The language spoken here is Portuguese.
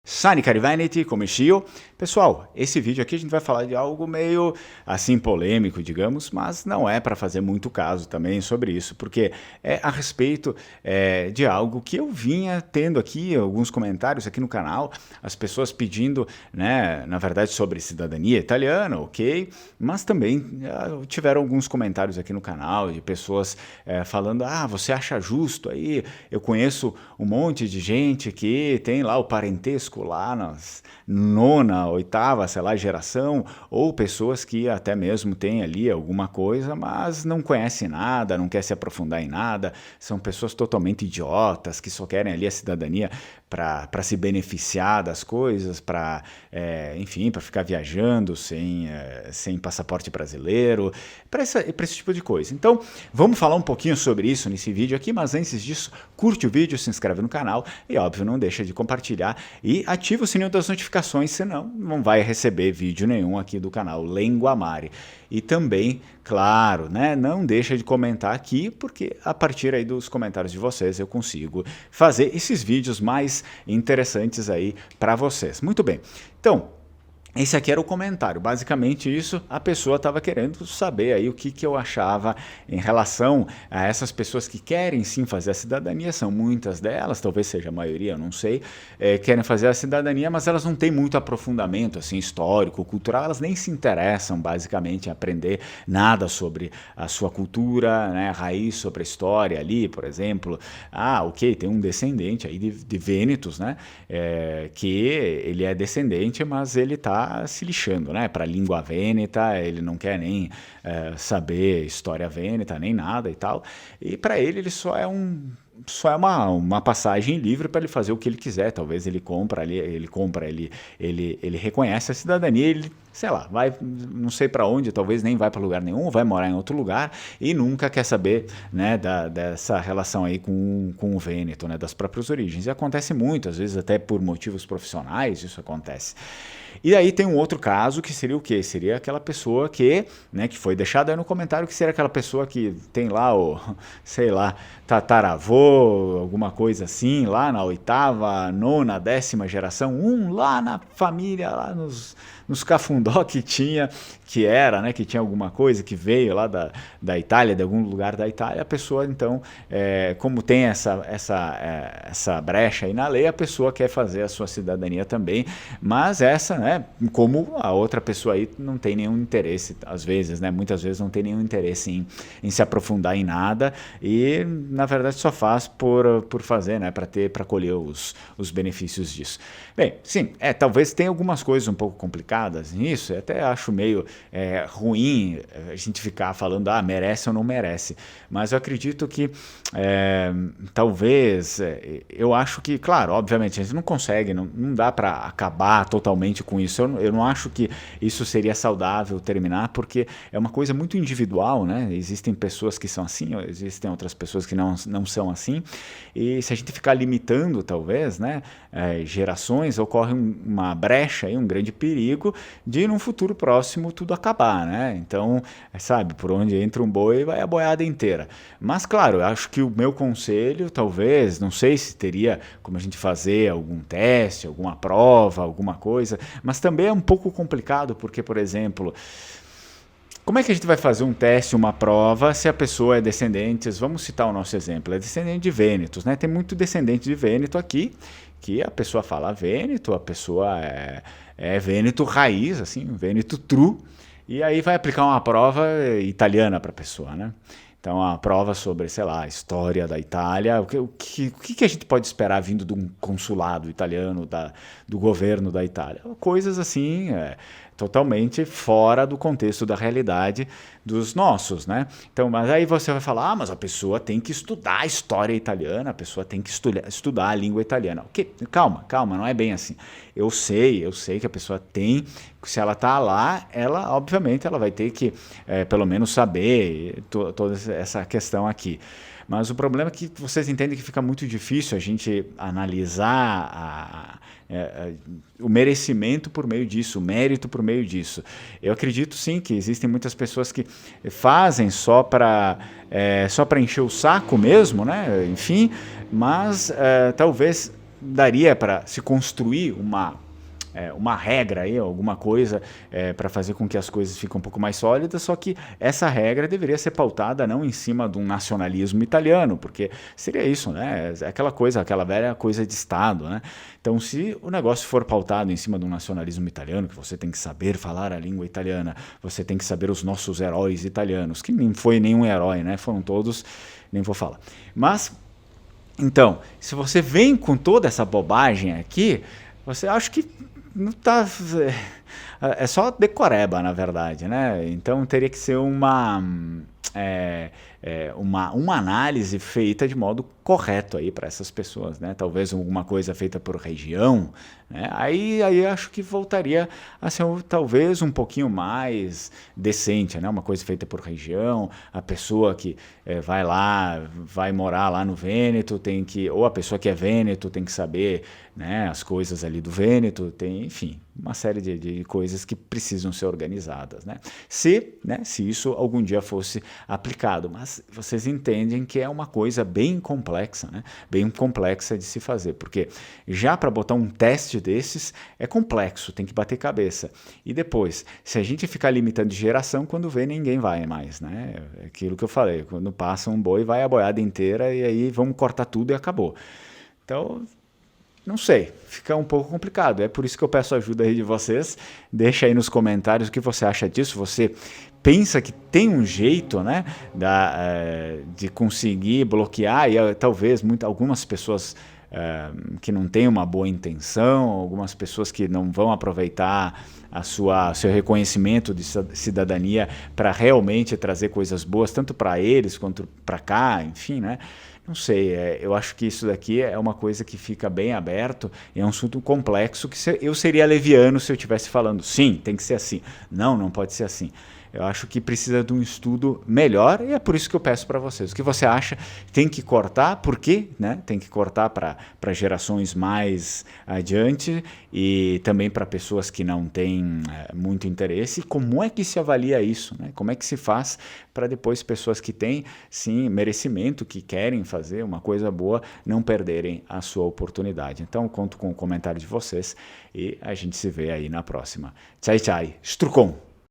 Sani Carivanity, Comexio. Pessoal, esse vídeo aqui a gente vai falar de algo meio assim polêmico, digamos, mas não é para fazer muito caso também sobre isso, porque é a respeito de algo que eu vinha tendo aqui, alguns comentários aqui no canal, as pessoas pedindo, né, na verdade sobre cidadania italiana, ok, mas também tiveram alguns comentários aqui no canal de pessoas falando, você acha justo aí, eu conheço um monte de gente que tem lá o parentesco lá nas nona, oitava, sei lá, geração, ou pessoas que até mesmo têm ali alguma coisa, mas não conhecem nada, não quer se aprofundar em nada, são pessoas totalmente idiotas, que só querem ali a cidadania para se beneficiar das coisas, para, enfim, para ficar viajando sem passaporte brasileiro, para esse tipo de coisa. Então, vamos falar um pouquinho sobre isso nesse vídeo aqui, mas antes disso, curte o vídeo, se inscreve no canal e, óbvio, não deixa de compartilhar e ativa o sininho das notificações, senão não vai receber vídeo nenhum aqui do canal Lenguamare. E também, claro, né, não deixa de comentar aqui, porque a partir aí dos comentários de vocês eu consigo fazer esses vídeos mais interessantes aí para vocês. Muito bem, então, esse aqui era o comentário, basicamente isso, a pessoa estava querendo saber aí o que eu achava em relação a essas pessoas que querem sim fazer a cidadania, são muitas delas, talvez seja a maioria, eu não sei, querem fazer a cidadania, mas elas não têm muito aprofundamento assim, histórico, cultural, elas nem se interessam basicamente em aprender nada sobre a sua cultura, né, a raiz sobre a história ali, por exemplo, ok, tem um descendente aí de Vênetos, né, que ele é descendente, mas ele está se lixando, né, para a língua vêneta, ele não quer nem saber história vêneta, nem nada e tal, e para ele só é uma passagem livre para ele fazer o que ele quiser. Talvez ele reconhece a cidadania, ele, sei lá, vai não sei para onde, talvez nem vai para lugar nenhum, vai morar em outro lugar e nunca quer saber, né, dessa relação aí com o Vêneto, né, das próprias origens. E acontece muito, às vezes até por motivos profissionais isso acontece. E aí tem um outro caso que seria o quê? Seria aquela pessoa que, né, que foi deixada aí no comentário, que seria aquela pessoa que tem lá o, sei lá, tataravô, alguma coisa assim, lá na oitava, nona, décima geração, lá na família, lá nos cafundó que tinha, que tinha alguma coisa que veio lá da Itália, de algum lugar da Itália, a pessoa então, como tem essa brecha aí na lei, a pessoa quer fazer a sua cidadania também, mas essa, né, como a outra pessoa aí não tem nenhum interesse, às vezes, né, muitas vezes não tem nenhum interesse em se aprofundar em nada e, na verdade, só faz por fazer, né, para colher os benefícios disso. Bem, sim, talvez tenha algumas coisas um pouco complicadas nisso, eu até acho meio ruim a gente ficar falando, merece ou não merece, mas eu acredito que talvez, eu acho que, claro, obviamente a gente não consegue, não dá para acabar totalmente com isso, eu não acho que isso seria saudável terminar, porque é uma coisa muito individual, né? Existem pessoas que são assim, existem outras pessoas que não são assim, e se a gente ficar limitando, talvez, né, gerações, ocorre uma brecha, um grande perigo de, num futuro próximo, tudo acabar, né? Então, sabe, por onde entra um boi, vai a boiada inteira. Mas, claro, eu acho que o meu conselho, talvez, não sei se teria como a gente fazer algum teste, alguma prova, alguma coisa, mas também é um pouco complicado, porque, por exemplo, como é que a gente vai fazer um teste, uma prova, se a pessoa é descendente, vamos citar o nosso exemplo, é descendente de Vênetos, né? Tem muito descendente de Vêneto aqui, que a pessoa fala Vêneto, a pessoa é Vêneto raiz, assim, Vêneto true, e aí vai aplicar uma prova italiana para a pessoa, né? Então, a prova sobre, sei lá, a história da Itália, o que a gente pode esperar vindo de um consulado italiano, do governo da Itália? Coisas assim, totalmente fora do contexto da realidade dos nossos, né? Então, mas aí você vai falar, mas a pessoa tem que estudar a história italiana, a pessoa tem que estudar a língua italiana. Ok, calma, não é bem assim. Eu sei que a pessoa tem, se ela está lá, ela, obviamente, ela vai ter que, pelo menos, saber toda essa questão aqui. Mas o problema é que vocês entendem que fica muito difícil a gente analisar o merecimento por meio disso, o mérito por meio disso. Eu acredito sim que existem muitas pessoas que fazem só para encher o saco mesmo, né? Enfim, mas talvez daria para se construir uma regra aí, alguma coisa para fazer com que as coisas fiquem um pouco mais sólidas, só que essa regra deveria ser pautada não em cima de um nacionalismo italiano, porque seria isso, né? Aquela coisa, aquela velha coisa de Estado, né? Então, se o negócio for pautado em cima de um nacionalismo italiano, que você tem que saber falar a língua italiana, você tem que saber os nossos heróis italianos, que nem foi nenhum herói, né? Foram todos, nem vou falar. Mas, então, se você vem com toda essa bobagem aqui, você acha que não tá. É só decoreba, na verdade, né? Então teria que ser uma análise feita de modo correto aí para essas pessoas, né? Talvez alguma coisa feita por região, né? Aí acho que voltaria a ser talvez um pouquinho mais decente, né? Uma coisa feita por região, a pessoa que vai morar lá no Vêneto, ou a pessoa que é Vêneto tem que saber, né, as coisas ali do Vêneto, enfim, uma série de coisas que precisam ser organizadas, né? Se isso algum dia fosse aplicado, mas vocês entendem que é uma coisa bem complexa, né? Bem complexa de se fazer, porque já para botar um teste desses é complexo, tem que bater cabeça. E depois, se a gente ficar limitando de geração, quando vê, ninguém vai mais, né? É aquilo que eu falei, quando passa um boi, vai a boiada inteira e aí vamos cortar tudo e acabou. Então, não sei, fica um pouco complicado. É por isso que eu peço ajuda aí de vocês. Deixa aí nos comentários o que você acha disso. Você pensa que tem um jeito, né, de conseguir bloquear, e talvez algumas pessoas que não têm uma boa intenção, algumas pessoas que não vão aproveitar seu reconhecimento de cidadania para realmente trazer coisas boas, tanto para eles quanto para cá, enfim, né? Não sei, eu acho que isso daqui é uma coisa que fica bem aberto, é um assunto complexo que eu seria leviano se eu estivesse falando, sim, tem que ser assim. Não pode ser assim. Eu acho que precisa de um estudo melhor e é por isso que eu peço para vocês. O que você acha? Tem que cortar? Por quê? Né? Tem que cortar para gerações mais adiante e também para pessoas que não têm muito interesse. Como é que se avalia isso? Né? Como é que se faz para depois pessoas que têm, sim, merecimento, que querem fazer uma coisa boa, não perderem a sua oportunidade? Então, conto com o comentário de vocês e a gente se vê aí na próxima. Tchau, tchau. Strucon!